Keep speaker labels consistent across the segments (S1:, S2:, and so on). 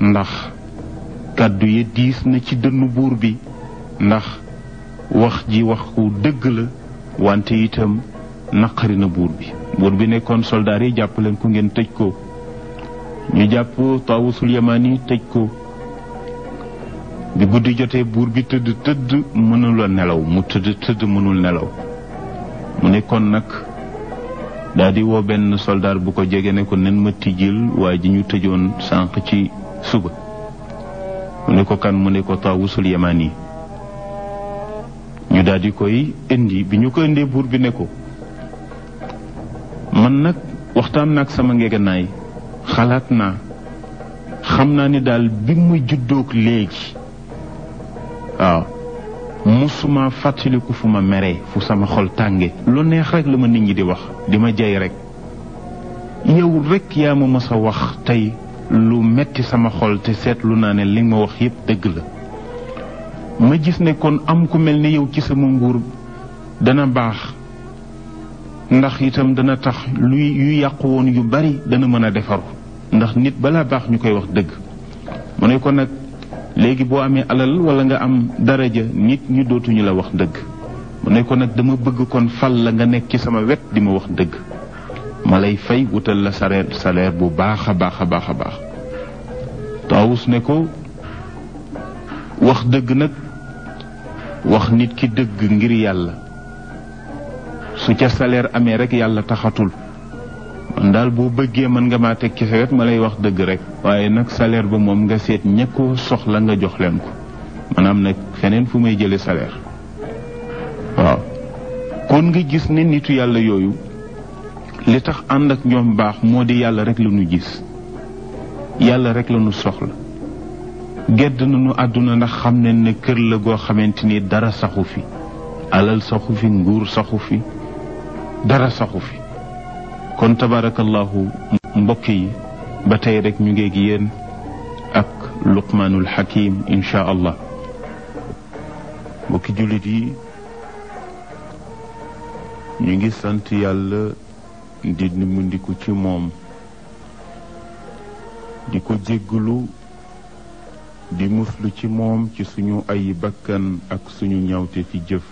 S1: ndax kàddu yi diis na ci dënnu buur bi ndax wax ji waxu dëgg la wante itam naqari na buur bi nekkoon soldaar yi jàpp leen ko ngeen tëj ko ñu jàpp Taawusul Yamaani tëj ko bi guddi jotee buur bi tëdd mënul nelaw mu tëdd mënul nelaw mu nekkoon nag daldi woo benn soldaar bu ko jege ne ko nen ma tijjil waa ji ñu tëjoon sànq ci suba mu ne ko kan mu ne ko Taawusul Yamaani ñu daldi koy indi bi ñu ko indee buur bi ne ko man nag waxtaan naag sama ngeeganaay xalaat naa xam naa ni daal bi ma juddoog léegi waaw musuma fàttaliku fu ma meree fu sama xol tànge lu neex rek la ma nit ñi di wax di ma jay rek yow rek yaa ma mës a wax tey lu metti sama xol te seetlu naa ne li ma wax yépp dëgg la ma gis ne kon am ku mel ni yow ci sama nguur dana baax ndax itam dana tax yu yàqu woon yu bari dana mën a defaru ndax nit balaa baax ñu koy wax dëgg mu ne ko nag léegi boo amee alal wala nga am daraja nit ñi dootuñu la wax dëgg mu ne ko nag dama bëgg kon fal la nga nekk ci sama wet di ma wax dëgg ma lay fay wutal la salaire bu baax a baax a baax a baax Taawus ne ko wax dëgg nag wax nit ki dëgg ngir yàlla su ca salaire amee rek yàlla taxatul man daal boo bëggee mën nga maa teg ci sa wet ma lay wax dëgg rek waaye nag salaire ba moom nga seet ña ko soxla nga jox leen ko maanaam nag feneen fu may jële salaire waaw kon nga gis ne nitu yàlla yooyu li tax ànd ak ñoom baax moo di yàlla rek la ñu gis yàlla rek la ñu soxla gedd nañu àdduna ndax xam ne ne kër la goo xamante ni dara saxu fi alal saxu fi nguur saxu fi dara saxu fi kon tabarakallahu mbokk yi ba tey rek ñu ngeeg yéen ak luqmaanul hakim insha allah mbokki jullit yi ñu ngi sant yàlla di nimbandiku ci moom di ko jéggalu di muslu ci moom ci suñu ay bakkan ak suñu ñawte fi jëf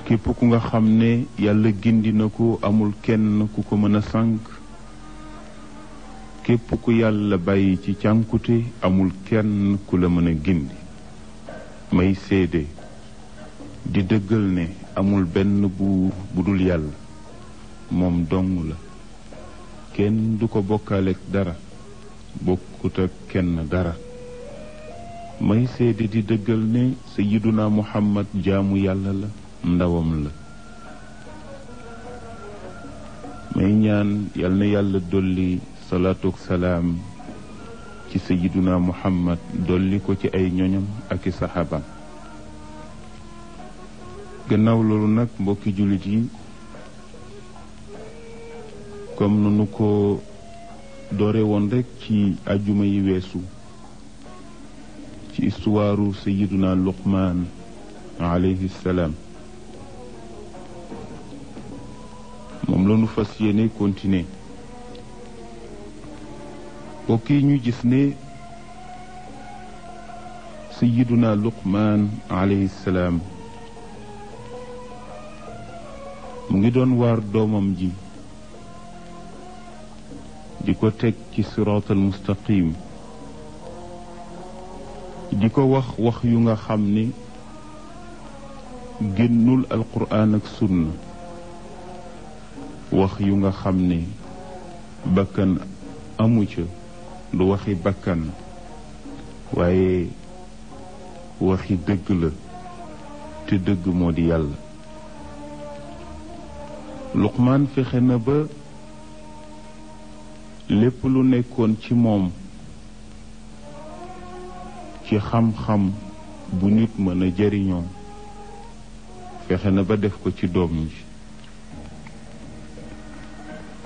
S1: képp ku nga xam ne yàlla gindi na ko amul kenn ku ko mën a sànk képp ku yàlla bàyyi ci cànkute amul kenn ku la mën a gindi may seede di dëggal ne amul benn buur bu dul yàlla moom dong la kenn du ko bokkaaleek dara bokkut ak kenn dara may seede di dëggal ne sayyiduna muhammad jaamu yàlla la ndawam la may ñaan yal na yàlla dolli salaatu ak salaam ci sayyiduna muhammad dolli ko ci ay ñoñam ak i saxaabaam gannaaw loolu nag mbokki jullit yi comme nanu ko doore woon rekk ci ajjuma yi weesu ci istuwaaru sayyiduna luqmaan alayhi salaam moom la nu fas yéene continuer mbokk yi ñu gis ne sayyiduna luqmaan alayhi salaam mu ngi doon waar doomam ji di ko teg ci siraatal mustaqim di ko wax yu nga xam ni génnul alquraan ak sunna wax yu nga xam ne bakkan amu ca du waxi bakkan waaye waxi dëgg la te dëgg moo di yàlla Luqmaan fexe na ba lépp lu nekkoon ci moom ci xam-xam bu nit mën a jariñoo fexe na ba def ko ci doom ji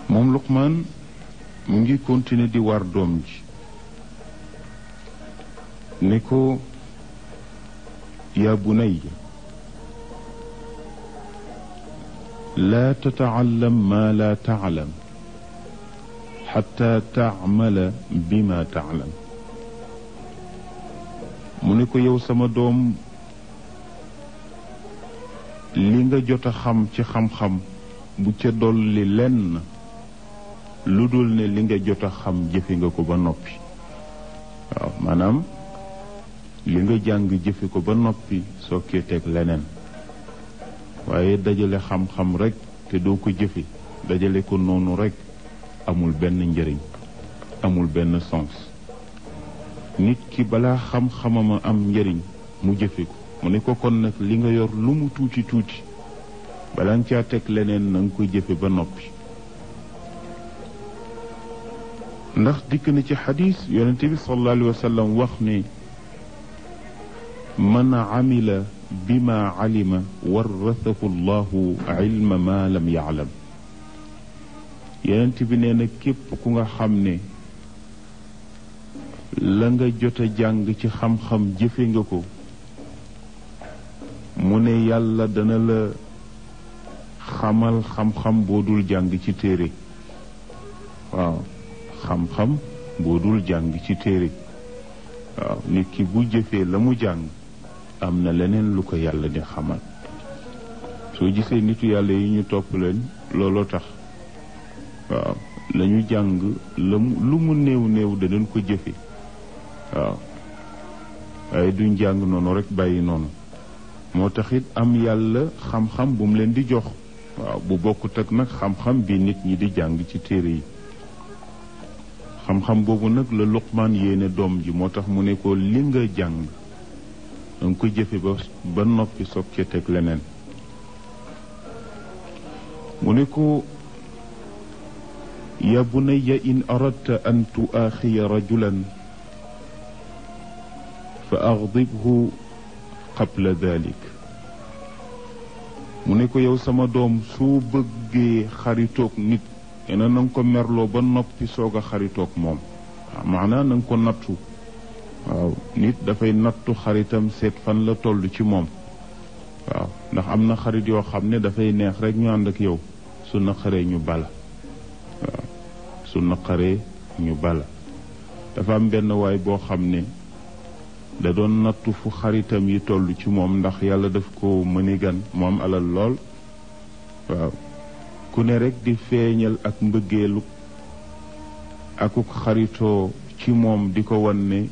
S1: moom Luqmaan mu ngi continuer di war doom ji ne ko yaa bunayya laa tata'allam maa laa ta'lam xatta taamala bima taalam mu ne ko yow sama doom li nga jot a xam ci xam-xam bu ca dolli lenn lu dul ne li nga jot a xam jëfe nga ko ba noppi waaw maanaam li nga jàng jëfe ko ba noppi soo kee teg leneen waaye dajale xam-xam rekk te doo ko jëfe dajale ko noonu rekk amul benn njëriñ amul benn sens nit ki balaa xam-xamama am njëriñ mu jëfe ko mu ne ko kon nag li nga yor lu mu tuuti tuuti balaa nga caa teg leneen na nga koy jëfe ba noppi ndax dikk na ci xadis yonente bi sallallahu alayhi wa sallam wax ne man amila bima alima warrathahu llahu ilma ma lam yaalam yonent bi nee na képp ku nga xam ne la nga jot a jàng ci xam-xam jëfe nga ko mu ne yàlla dana la xamal xam-xam boo dul jàng ci téere waaw xam-xam boo dul jàng ci téere waaw nit ki bu jëfee la mu jàng am na leneen lu ko yàlla di xamal soo gisee nitu yàlla yi ñu topp leen looloo tax waaw la ñu jàng lu mu néew néew danañ ko jëfe waaw waaye duñ jàng noonu rek bàyyi noonu moo tax it am yàlla xam-xam bu mu leen di jox waaw bu bokkut ak nag xam-xam bi nit ñi di jàng ci téere yi xam-xam boobu nag la Luqmaan yéene doom ji moo tax mu ne ko li nga jàng danga ko jëfe ba noppi soog ca teg leneen mu ne ko ya bunayya in aradta an tuaaxiya rajulan fa agdibhu qabla dalik mu ne ko yow sama doom soo bëggee xaritoog nit ena na nga ko merloo ba noppi soog a xaritoog moom maanaam na nga ko nattu waaw nit dafay nattu xaritam seet fan la toll ci moom waaw ndax am na xarit yoo xam ne dafay neex rek ñu ànd ak yow su naqaree ñu bala waaw su naqaree ñu bala dafa am benn waay boo xam ne da doon nattu fu xaritam yi toll ci moom ndax yàlla daf ko mëni gan moom alal lool waaw ku ne rek di feeñal ak mbëggeelu akuk xaritoo ci moom di ko wan ne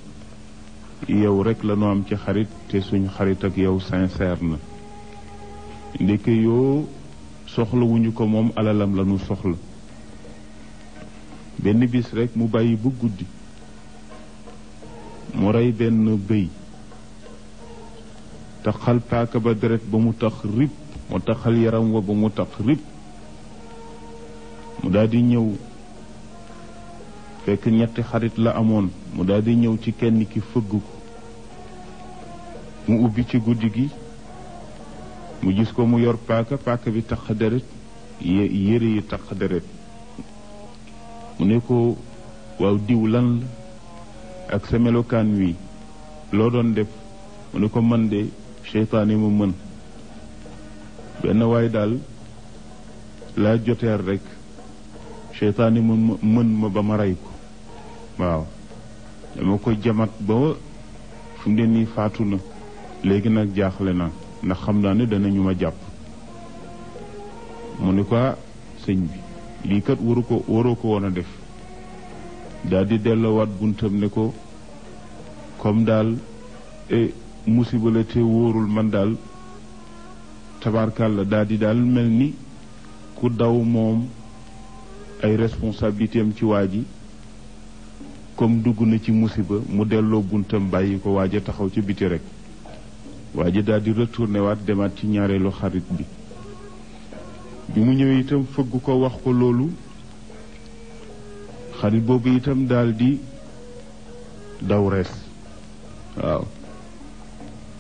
S1: yow rek la nu am ci xarit te suñ xarit ak yow sincère na ndeke yoo soxlawuñu ko moom alalam la nu soxla benn bis rek mu bàyyi bu guddi mu rey benn bëy taxal paaka ba deret ba mu tax rib mu taxal yaram wa ba mu tax rib mu daldi ñëw fekk ñetti xarit la amoon mu daldi ñëw ci kenn ki fëgg ko mu ubbi ci guddi gi mu gis ko mu yor paaka bi tax deret yére yi tax deret mu ne ko waaw diw lan la ak sa melokaan wi loo doon def mu ne ko man de seytaane mu mën benn waay daal laa joteer rek seytaane mu mën ma ba ma rey ko waaw dama ko jamat ba fu mu ne nii faatu na léegi nag jaaxle na ndax xam naa ne danañu ma jàpp mu ne ko sëñ bi lii kat waroo ko woon a def daal di delloowaat buntam ne ko comme daal musiba la te wóorul man daal tabarkàlla daal di daal mel ni ku daw moom ay responsabilité am ci waa ji comme dugg na ci musiba mu delloo buntam bàyyi ko waaja taxaw ci biti rek waa ji daal di retourné waat demaat ci ñaareelu xarit bi mu ñëwee itam fëgg ko wax ko loolu xarit boobu itam daal di daw rees waaw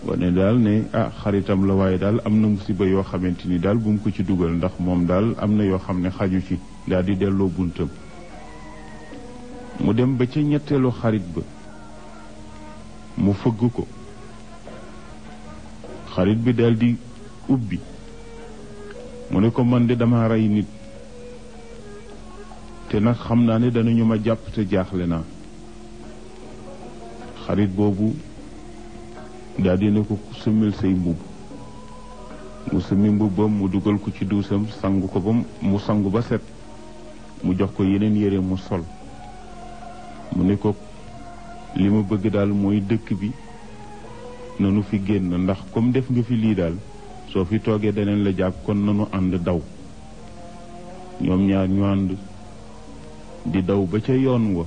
S1: wane daal ne xaritam la waaye daal am na musiba yoo xamante ni daal bu mu ko ci dugal ndax moom daal am na yoo xam ne xaju ci daal di delloo buntam mu dem ba ca ñetteelu xarit ba mu fëgg ko xarit bi daal di ubbi mu ne ko man de dama rey nit te nag xam naa ne danañu ma jàpp te jaaxle naa. xarit boobu daal di ne ko sumil say mbubb mu sumi mbubbam mu dugal ko ci duusam sangu ko ba mu sangu ba set mu jox ko yeneen yére mu sol mu ne ko li ma bëgg daal mooy dëkk bi nanu fi génn ndax comme def nga fi lii daal soo fi toogee daneen la jàpp kon nanu ànd daw. ñoom ñaar ñu ànd di daw ba ca yoon wa.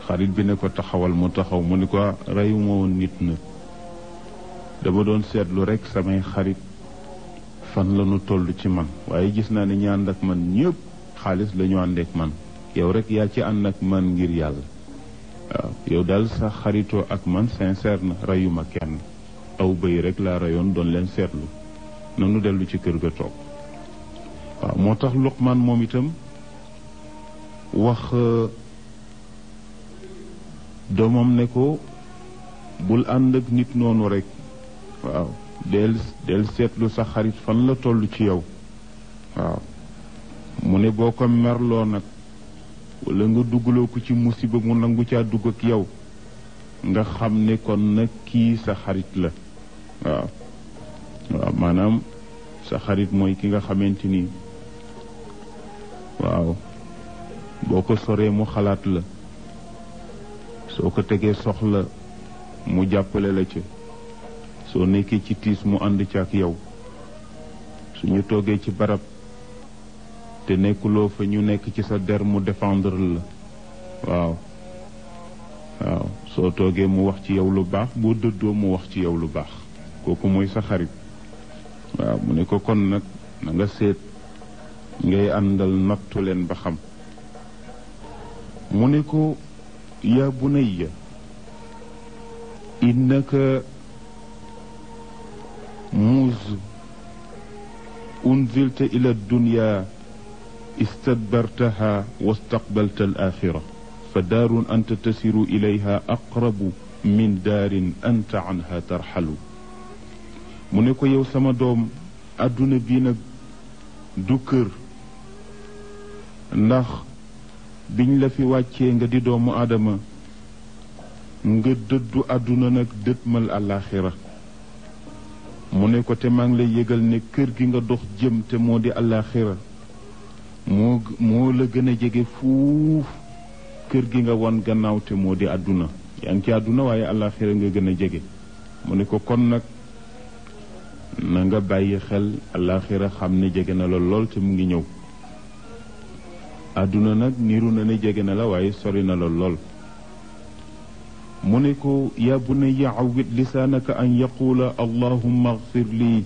S1: xarit bi ne ko taxawal mu taxaw mu ne ko reyuma woon nit na dama doon seetlu rekk samay xarit fan la ñu toll ci man waaye gis naa ne ñi ànd ak man ñëpp xaalis la ñu àndeek man yow rekk yaa ci ànd ak man ngir yàlla. waaw yow daal sa xaritoo ak man sincère na reyuma kenn aw bëy rekk laa reyoon doon leen seetlu nanu dellu ci kër ga toog. waaw moo tax Luqmaan moom itam wax doomam ne ko bul ànd ak nit noonu rekk. waaw del seetlu sa xarit fan la toll ci yow. waaw mu ne boo ko merloo nag walla nga duggaloo ko ci musiba mu nangu caa dugg ak yow nga xam ne kon nag kii sa xarit la. waaw waaw maanaam sa xarit mooy ki nga xamante ni waaw boo ko soree mu xalaat la soo ko tegee soxla mu jàppale la ca soo nekkee ci tiis mu ànd ca ak yow suñu toogee ci barab te nekkuloo fa ñu nekk ci sa der mu défendre la. waaw waaw soo toogee mu wax ci yow lu baax boo dëddoo mu wax ci yow lu baax kooku mooy sa xarit. waaw mu ne ko kon nag na nga seet ngay àndal nattu leen ba xam. mu ne ko yaa bunayya innaka muuz unzilta ila dunya istadbartaha wastaqbalta al axira fa daarun anta tasiru ilayha aqrabu min daarin anta anha tarxalu. mu ne ko yow sama doom àdduna bii nag du kër ndax biñ la fi wàccee nga di doomu aadama nga dëddu àdduna nag dëtmal àllaaxira. mu ne ko te maa ngi lay yëgal ne kër gi nga dox jëm te moo di àllaaxira moo la gën a jege fuuf kër gi nga won gannaaw te moo di àdduna. yaa ngi ci àdduna waaye àllaaxira nga gën a jege. mu ne ko kon nag na nga bàyyi xel àllaaxira xam ne jege na la lool te mu ngi ñëw. àdduna nag niru na ne jege na la waaye sori na la lool. mu ne ko yaa bunayya awwid lisaanaka an yaquula allahumma agfir lii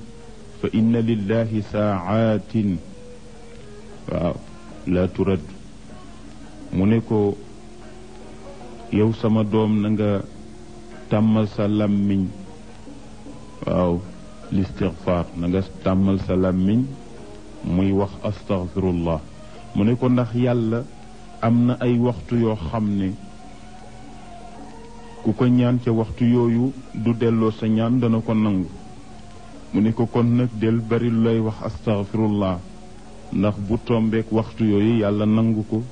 S1: fa inna lillahi saacaatin waaw laa turad. mu ne ko yow sama doom na nga tàmmal sa làmmiñ waaw listigfaar na nga tàmmal sa làmmiñ muy wax astaghfirullah. mu ne ko ndax yàlla am na ay waxtu yoo xam ne ku ko ñaan ca waxtu yooyu du delloo sa ñaan dana ko nangu. mu ne ko kon nag del bari looy wax astaghfirullah ndax bu tombeek waxtu yooyu yàlla nangu ko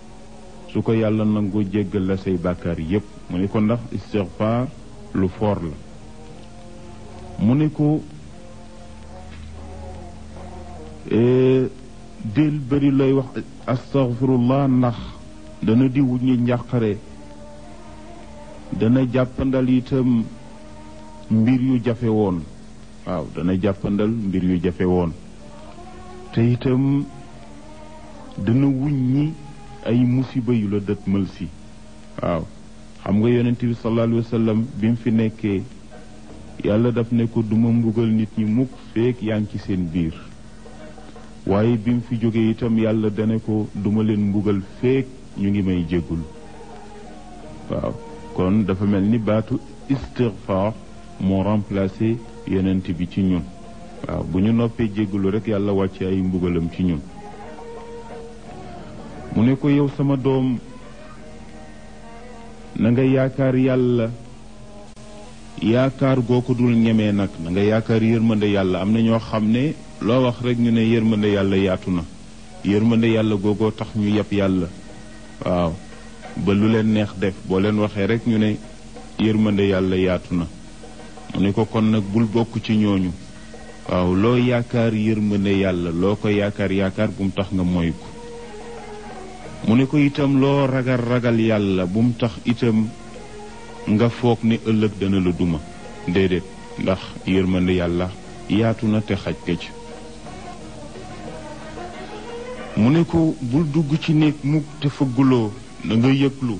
S1: su ko yàlla nangu jéggal la say bàkkaar yépp. mu ne ko ndax istighfar lu foor la. mu ne ko del bari looy wax astaghfirullah ndax dana di wuññi njàqare dana jàppandal itam mbir yu jafe woon. waaw dana jàppandal mbir yu jafe woon te itam dana wuññi ay musiba yu la dëtmal si. waaw xam nga yonent bi sallallahu alayhi wa sallam bi mu fi nekkee yàlla daf ne ko duma mbugal nit ñi mukk feek yaa ngi ci seen biir waaye bi mu fi jógee itam yàlla dane ko duma leen mbugal feek ñu ngi may jéggul. waaw kon dafa mel ni baatu istighfar moo remplacé yonent bi ci ñun. waaw bu ñu noppee jéggulu rek yàlla wàcce ay mbugalam ci ñun. mu ne ko yow sama doom na nga yaakaar yàlla yaakaar goo ko dul ñemee nag na nga yaakaar yërmande yàlla. am na ñoo xam ne loo wax rek ñu ne yërmande yàlla yaatu na yërmande yàlla googoo tax ñu yeb yàlla waaw ba lu leen neex def boo leen waxee rek ñu ne yërmande yàlla yaatu na mu ne ko kon nag bul bokk ci ñooñu waaw loo yaakaar yërmande yàlla loo ko yaakaar bu mu tax nga moy ko mu ne ko itam loo ragal yàlla bu mu tax itam nga foog ne ëllëg dana la duma déedéet ndax yërmande yàlla yaatu na te xaj ka ci mu ne ko bul dugg ci néeg mukk te fëgguloo da nga yëglu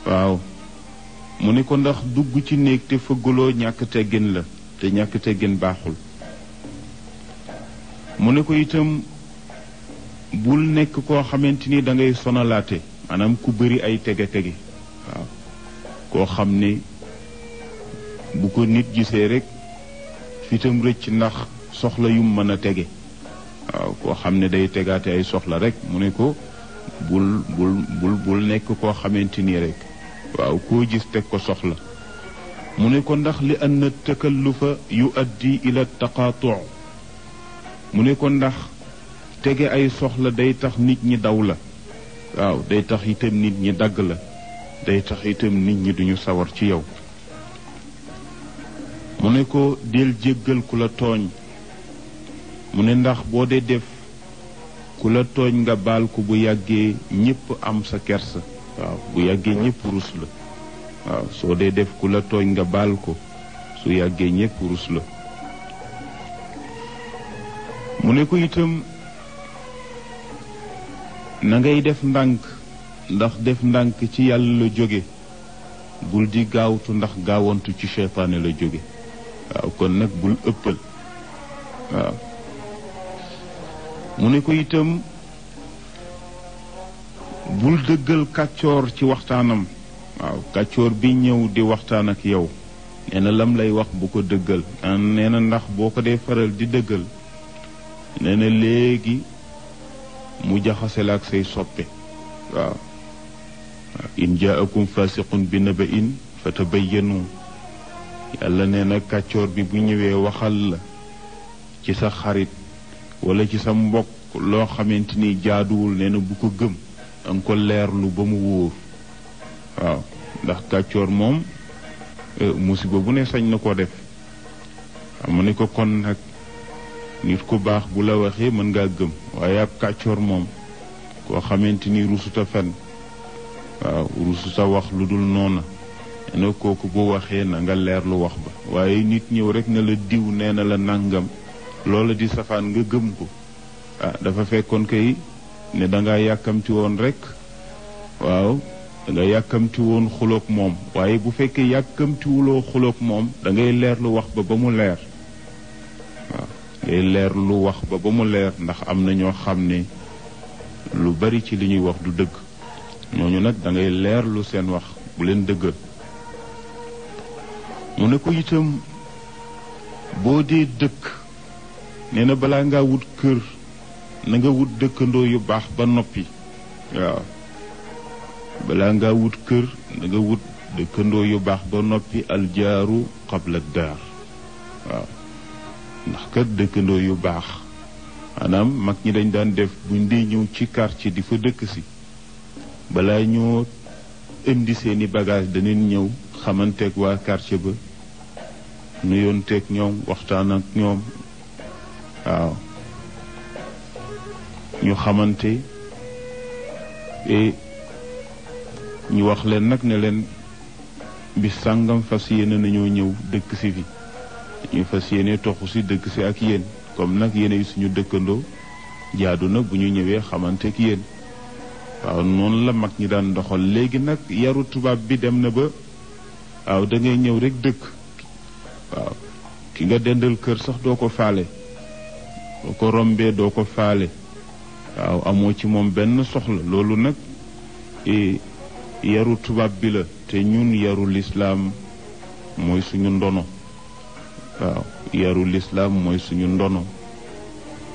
S1: waaw mu ne ko ndax dugg ci néeg te fëgguloo ñàkk teggin la te ñàkk teggin baaxul mu ne ko itam bul nekk koo xamante ni da ngay sonalaate maanaam ku bëri ay tege-tege waaw koo xam ne bu ko nit gisee rek fitam rëcc ndax soxla yum mën a tege waaw koo xam ne day tegaate ay soxla rek mu ne ko bul nekk koo xamante ni rek waaw koo gis teg ko soxla mu ne ko ndax li anna takallufa yuaddi ila taqaatu mu ne ko ndax tege ay soxla day tax nit ñi daw la waaw day tax itam nit ñi dagg la day tax itam nit ñi duñu sawar ci yow mu ne ko del jéggal ku la tooñ mu ne ndax boo dee def ku la tooñ nga baal ko bu yàggee ñépp am sa kersa waaw bu yàggee ñépp rus la waaw soo dee def ku la tooñ nga baal ko su yàggee ñépp rus la mu ne ko itam na ngay def ndànk ndax def ndànk ci yàlla la jóge bul di gaawtu ndax gaawantu ci seytaane la jóge waaw kon nag bul ëppal waaw mu ne ko itam bul dëggal kàccoor ci waxtaanam waaw kàccoor bi ñëw di waxtaan ak yow nee na lam lay wax bu ko dëggal nee na ndax boo ko dee faral di dëggal nee na léegi mu jaxase la ak say soppe waaw in jaakum fasiqun bi naba'in fatabayyanu yàlla nee na kàccoor bi bu ñëwee waxal la ci sa xarit wala ci sa mbokk loo xamante ni jaaduwul nee na bu ko gëm danga ko leerlu ba mu wóor waaw ndax kàccoor moom musiba bu ne sañ na koo def xam ne ko kon nag nit ku baax bu la waxee mën ngaa gëm waaye ab kàccoor moom koo xamante ni rusuta fen waaw rusuta wax lu dul noona nee na kooku bu waxee na nga leerlu wax ba waaye nit ñëw rek na la diw nee na la nàngam loola di safaan nga gëm ko dafa fekkoon kay ne danga yàkkamti woon rek waaw danga yàkkamti woon xuloog moom waaye bu fekkee yàkkamtiwuloo xuloog moom dangay leerlu wax ba mu leer waaw ngay leerlu wax ba mu leer ndax am na ñoo xam ne lu bari ci li ñuy wax du dëgg ñooñu nag dangay leerlu seen wax bu leen dëggal mu ne ko itam boo dee dëkk nee na balaa ngaa wut kër na nga wut dëkkandoo yu baax ba noppi waaw balaa ngaa wut kër na nga wut dëkkandoo yu baax ba noppi aljaaru qabla daar waaw ndax kat dëkkandoo yu baax maanaam mag ñi dañ daan def buñ dee ñëw ci quartier di fa dëkk si balaa ñoo indi seeni bagage danañ ñëw xamanteeg waa quartier ba nuyoonteeg ñoom waxtaan ak ñoom waaw ñu xamante et ñu wax leen nag ne leen bis sàngam fas yéene nañoo ñëw dëkk si fi ñu fas yéene toxu si dëkk si ak yéen comme nag yéene suñu dëkkandoo jaadu na bu ñu ñëwee xamante ak yéen waaw noonu la mag ñi daan doxal léegi nag yaru tubaab bi dem na ba waaw da ngay ñëw rek dëkk waaw ki nga dendal kër sax doo ko faale boo ko rombee doo ko faale waaw amoo ci moom benn soxla loolu nag yaru tubaab bi la te ñun yaru lislaam mooy suñu ndono waaw yaru lislaam mooy suñu ndono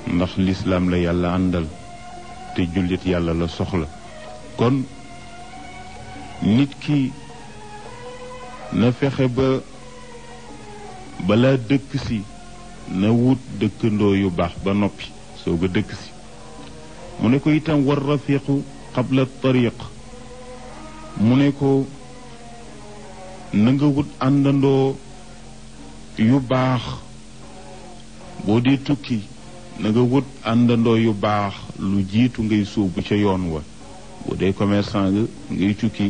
S1: ndax lislaam la yàlla àndal te jullit yàlla la soxla kon nit ki na fexe ba balaa dëkk si na wut dëkkandoo yu baax ba noppi soog a dëkk si mu ne ko itam war rafiqu qabla tariq mu ne ko na nga wut àndandoo yu baax boo dee tukki na nga wut àndandoo yu baax lu jiitu ngay sóobu ca yoon wa boo dee commerçant nga ngay tukki